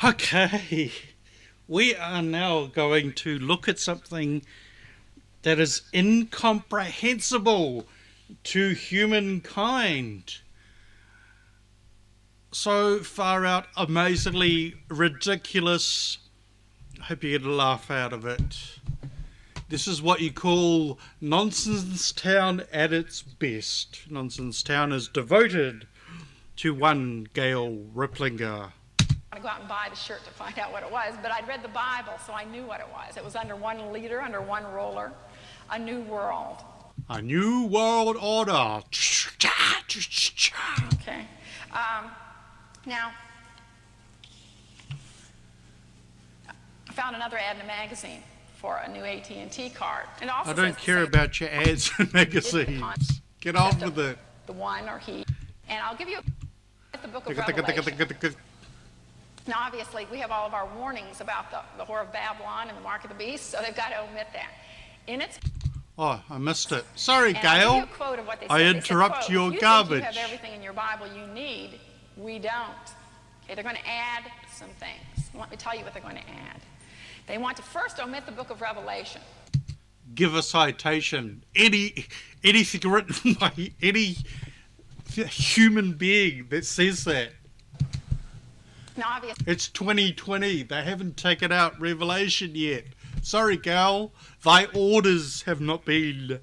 Okay, we are now going to look at something that is incomprehensible to humankind. So far out, amazingly ridiculous. I hope you get a laugh out of it. This is what you call Nonsense Town at its best. Nonsense Town is devoted to one Gail Riplinger. I go out and buy the shirt to find out what it was, but I'd read the Bible, so I knew what it was. It was under one leader, under one ruler, a new world. A new world order. Okay. Now, I found another ad in a magazine for a new AT&T card. It also I don't care about your ads and magazines. Get on with it. The one or he. And I'll give you the book of Revelation. Now, obviously, we have all of our warnings about the whore of Babylon and the mark of the beast, so they've got to omit that. In its Oh, I missed it. Sorry, and Gail. I'll give you a quote of what they said. I interrupt They said, your you garbage. think you have everything in your Bible you need. We don't. Okay, they're going to add some things. Let me tell you what they're going to add. They want to first omit the book of Revelation. Give a citation. Anything written by any human being that says that. Now, obviously, It's 2020. They haven't taken out Revelation yet. Sorry, Gal. Thy orders have not been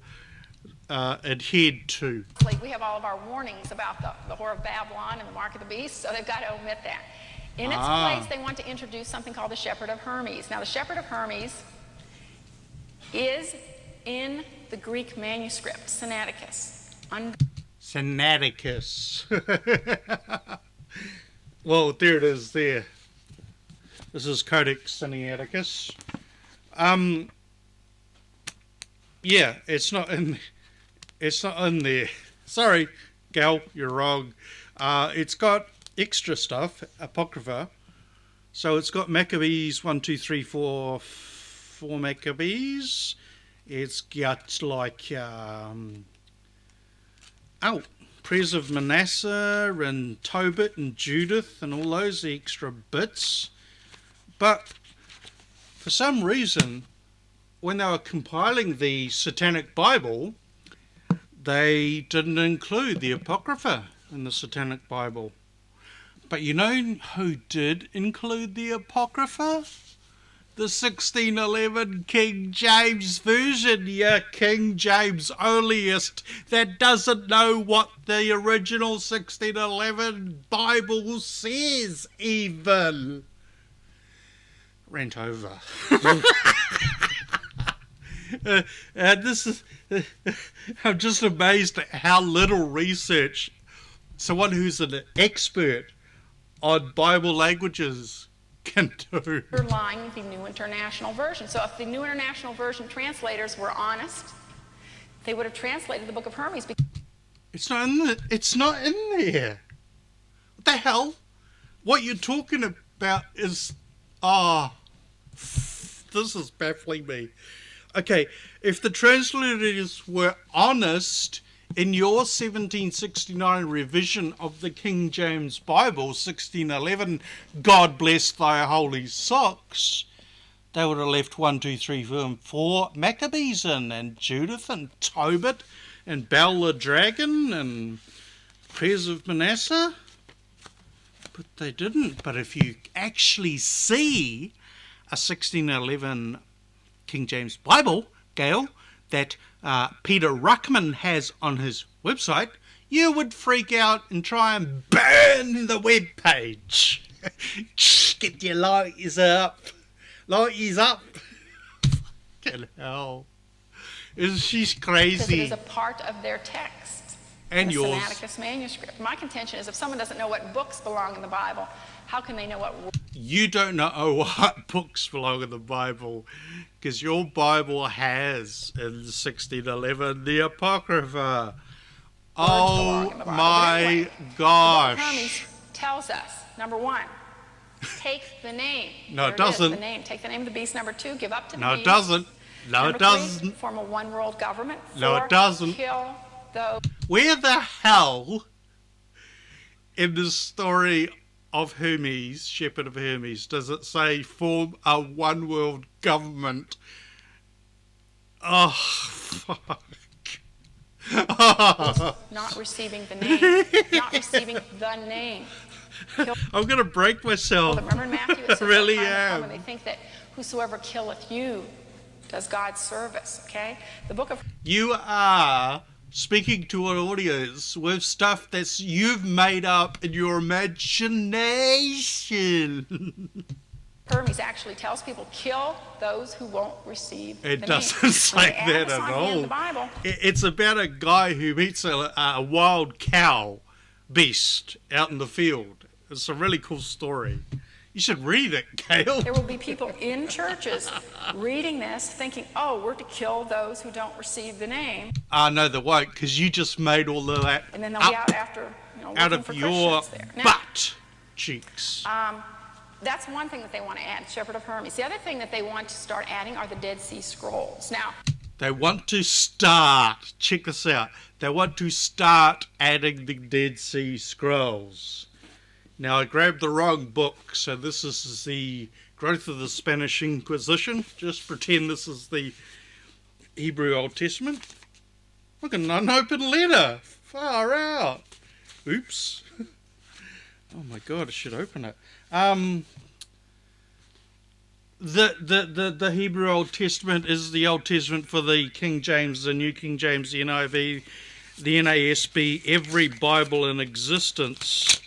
adhered to. we have all of our warnings about the whore of Babylon and the mark of the beast, so they've got to omit that. In its place, they want to introduce something called the Shepherd of Hermes. Now, the Shepherd of Hermes is in the Greek manuscript, Sinaiticus. Sinaiticus. Well, there it is there. This is Codex Sinaiticus. Yeah, it's not in there. Sorry, Gal, you're wrong. It's got extra stuff, Apocrypha. So it's got Maccabees 1, 2, 3, 4 Maccabees. It's got like prayers of Manasseh and Tobit and Judith and all those extra bits. But for some reason, when they were compiling the Satanic Bible, they didn't include the Apocrypha in the Satanic Bible. But you know who did include the Apocrypha? The 1611 King James Version, yeah, King James onlyist that doesn't know what the original 1611 Bible says even. Rant over. And this is, I'm just amazed at how little research someone who's an expert on Bible languages can do. Underlying the New International Version. So if the New International Version translators were honest, they would have translated the book of Hermes. It's not in there. What the hell? What you're talking about is... this is baffling me. Okay, if the translators were honest in your 1769 revision of the King James Bible, 1611, God bless thy holy socks, they would have left 1, 2, 3, 4 Maccabees in, and Judith and Tobit and Bel the Dragon and prayers of Manasseh. But they didn't. But if you actually see a 1611 King James Bible, Gail, that Peter Ruckman has on his website, you would freak out and try and burn the web page. Get your lighters up. Lighters up. Fucking hell. She's crazy. Because it is a part of their text. And the yours. Sinaiticus manuscript. My contention is if someone doesn't know what books belong in the Bible, how can they know what... You don't know what books belong in the Bible, because your Bible has, in 1611, the Apocrypha. Oh my anyway, gosh. Hermes tells us, number one, take the name. No, it There doesn't. Is, the name. Take the name of the beast. Number two, give up to the No, beast. it doesn't. No, Number it doesn't. Three, form a one world government. No, Four, it doesn't. Kill those. Where the hell in the story of Hermes, Shepherd of Hermes, does it say form a one world government? Oh, fuck. Not receiving the name. Not receiving the name. I'm going to break myself. Remember in Matthew, it says, I really "The time will come am. when they think that whosoever killeth you does God service." Okay? The book of You are speaking to an audience with stuff that's you've made up in your imagination. Hermes actually tells people, kill those who won't receive the It name. doesn't say that at all. In the Bible. It's about a guy who meets a wild cow beast out in the field. It's a really cool story. You should read it, Gail. There will be people in churches reading this thinking, oh, we're to kill those who don't receive the name. No, they won't, because you just made all of that And then they'll be out after, out looking of for your Christians there. Now, butt cheeks. that's one thing that they want to add, Shepherd of Hermes. The other thing that they want to start adding are the Dead Sea Scrolls. Now, They want to start, check this out, they want to start adding the Dead Sea Scrolls. Now, I grabbed the wrong book, so this is the Growth of the Spanish Inquisition. Just pretend this is the Hebrew Old Testament. Look, an unopened letter. Far out. Oops. Oh my God, I should open it. The Hebrew Old Testament is the Old Testament for the King James, the New King James, the NIV, the NASB, every Bible in existence.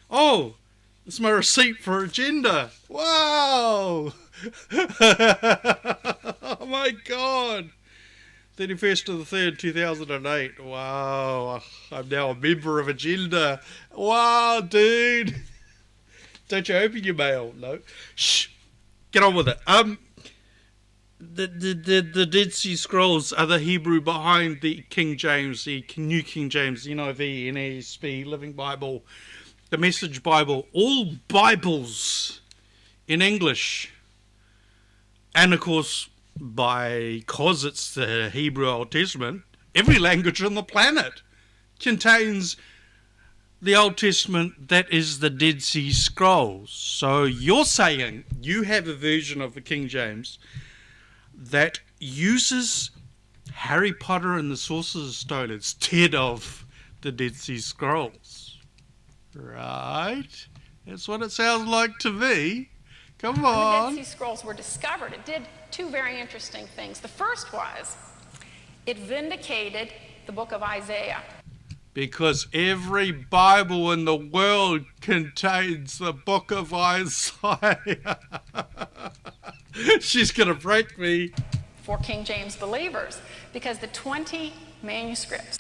Oh, it's my receipt for agenda. Wow. Oh my God. 31st of the 3rd, 2008. Wow. I'm now a member of Agenda. Wow, dude. Don't you open your mail? No. Shh. Get on with it. The Dead Sea Scrolls are the Hebrew behind the King James, the New King James, the NIV, NASB, Living Bible, the Message Bible, all Bibles in English. And of course, because it's the Hebrew Old Testament, every language on the planet contains the Old Testament that is the Dead Sea Scrolls. So you're saying you have a version of the King James that uses Harry Potter and the Sorcerer's Stone instead of the Dead Sea Scrolls. Right? That's what it sounds like to me. Come on. When the Dead Sea Scrolls were discovered, it did two very interesting things. The first was it vindicated the book of Isaiah. Because every Bible in the world contains the book of Isaiah. She's going to break me. For King James believers, because the 20 manuscripts.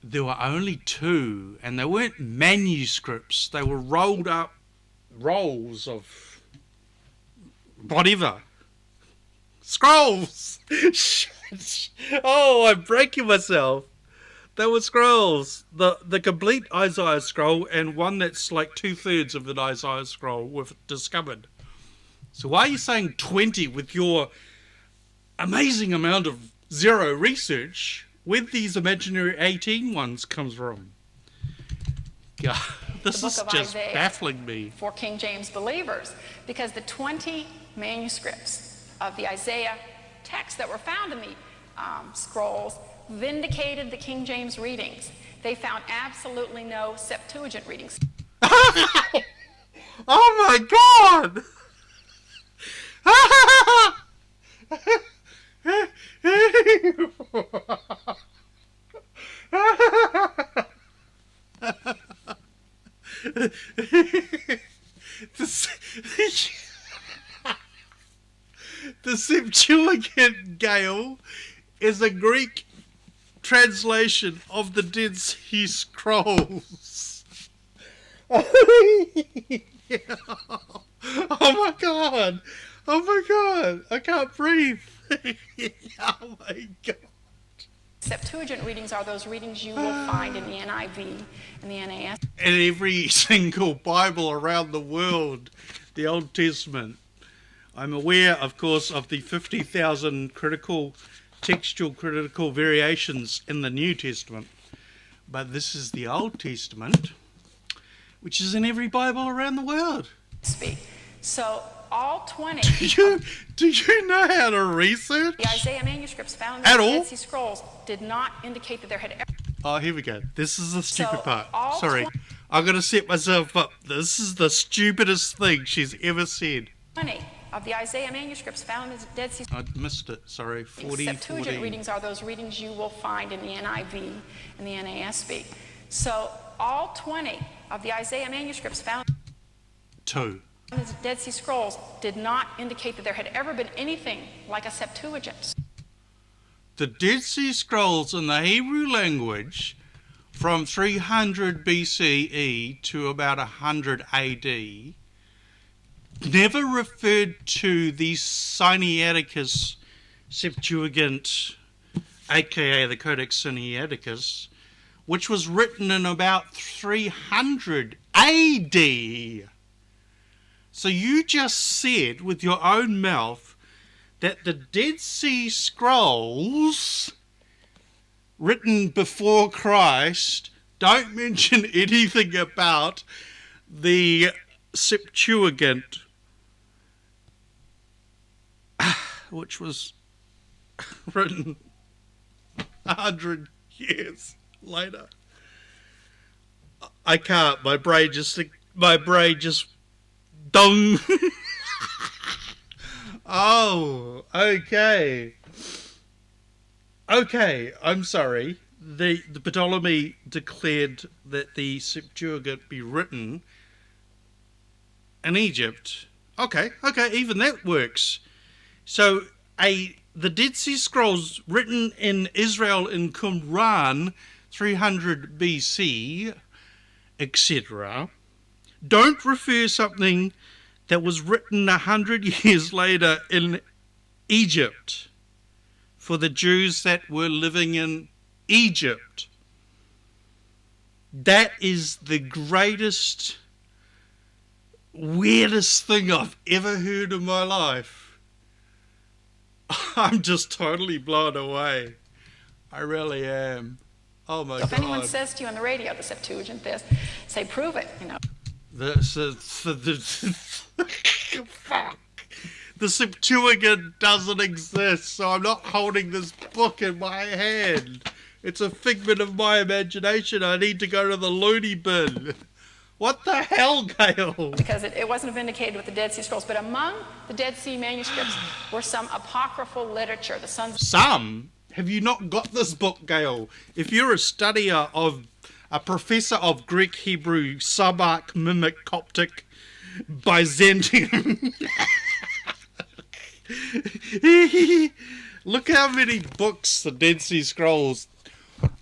There were only 2, and they weren't manuscripts. They were rolled up rolls of whatever. Scrolls! Oh, I'm breaking myself. They were scrolls. The complete Isaiah scroll and one that's like 2/3 of an Isaiah scroll were discovered. So why are you saying 20 with your amazing amount of zero research? Where'd these imaginary 18 ones come from? God, this is just Isaiah baffling me. For King James believers, because the 20 manuscripts of the Isaiah text that were found in the scrolls vindicated the King James readings. They found absolutely no Septuagint readings. Oh my God! The Septuagint, Gail, is a Greek translation of the Dead Sea Scrolls. Oh my God! Oh my God! I can't breathe! Oh my God! Septuagint readings are those readings you will find in the NIV and the NAS. And every single Bible around the world, the Old Testament. I'm aware, of course, of the 50,000 critical textual critical variations in the New Testament. But this is the Old Testament, which is in every Bible around the world. Speak. So all 20. Do you know how to research? The Isaiah manuscripts found in At the all? Dead Sea Scrolls did not indicate that there had ever. Oh, here we go. This is the stupid So, part. all Sorry. I'm going to set myself up. This is the stupidest thing she's ever said. 20 of the Isaiah manuscripts found in the Dead Sea I missed it. Sorry. 40, Septuagint 40. readings are those readings you will find in the NIV and the NASB. So all 20 of the Isaiah manuscripts found 2. in the Dead Sea Scrolls did not indicate that there had ever been anything like a Septuagint. The Dead Sea Scrolls in the Hebrew language from 300 BCE to about 100 AD never referred to the Sinaiticus Septuagint, aka the Codex Sinaiticus, which was written in about 300 AD. So you just said with your own mouth that the Dead Sea Scrolls written before Christ don't mention anything about the Septuagint, which was written 100 years later. I can't. My brain just dung. Oh, okay. Okay, I'm sorry. The Ptolemy declared that the Septuagint be written in Egypt. Okay, even that works. So the Dead Sea Scrolls written in Israel in Qumran, 300 BC, etc., don't refer something that was written 100 years later in Egypt for the Jews that were living in Egypt. That is the greatest, weirdest thing I've ever heard in my life. I'm just totally blown away. I really am. Oh my God. If anyone says to you on the radio, the Septuagint this, say, prove it, Fuck. The Septuagint doesn't exist, so I'm not holding this book in my hand. It's a figment of my imagination. I need to go to the loony bin. What the hell, Gail? Because it wasn't vindicated with the Dead Sea Scrolls, but among the Dead Sea manuscripts were some apocryphal literature. The sons. Some? Have you not got this book, Gail? If you're a professor of Greek, Hebrew, Sabach, Mimic, Coptic, Byzantium. Look how many books the Dead Sea Scrolls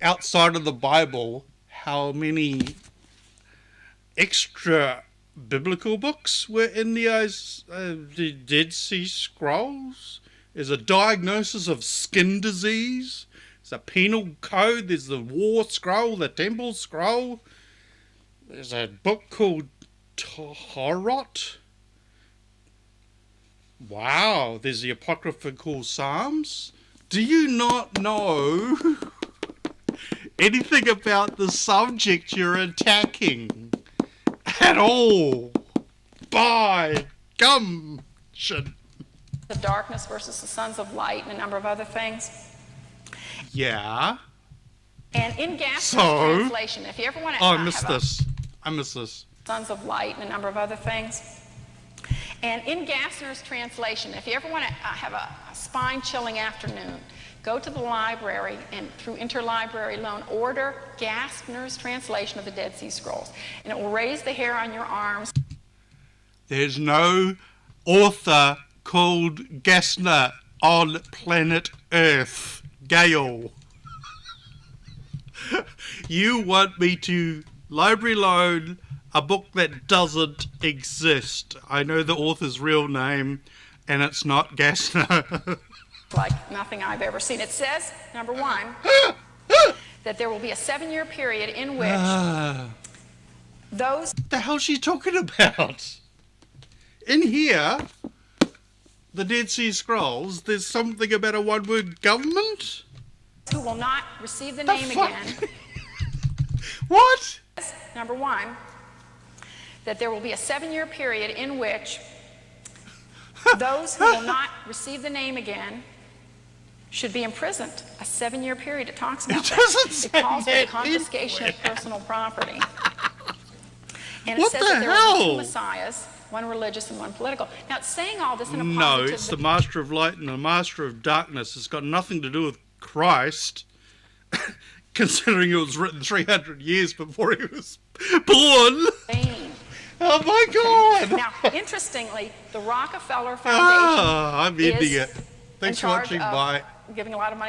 outside of the Bible, how many extra biblical books were in the Dead Sea Scrolls. There's a diagnosis of skin disease. There's a penal code. There's the war scroll, the temple scroll. There's a book called Torah. Wow, there's the apocryphal Psalms. Do you not know anything about the subject you're attacking at all? By gumption. The darkness versus the sons of light and a number of other things. Yeah. And in Gaspner's So? translation, if you ever want to I missed this. sons of light and a number of other things. And in Gaspner's translation, if you ever want to have a spine-chilling afternoon, go to the library and through interlibrary loan, order Gaspner's translation of the Dead Sea Scrolls. And it will raise the hair on your arms. There's no author called Gaspner on planet Earth. Gail. You want me to library loan a book that doesn't exist. I know the author's real name, and it's not Gaspner. Like nothing I've ever seen. It says, number one, that there will be a 7-year period in which those... What the hell's she talking about? In here, the Dead Sea Scrolls, there's something about a one-word government? Who will not receive the The name fuck? again. What? Number one, that there will be a 7-year period in which those who will not receive the name again should be imprisoned. A 7-year period. It talks about It doesn't that. say It calls for the that confiscation of anywhere. personal property. And it What says the that there will be hell? 2 messiahs, one religious and one political. Now, it's saying all this in a No, positive... it's the Master of Light and the Master of Darkness. It's got nothing to do with Christ, considering it was written 300 years before he was born. Vain. Oh my God! Now, interestingly, the Rockefeller Foundation I'm ending is it. Thanks in for charge watching. of Bye. giving a lot of money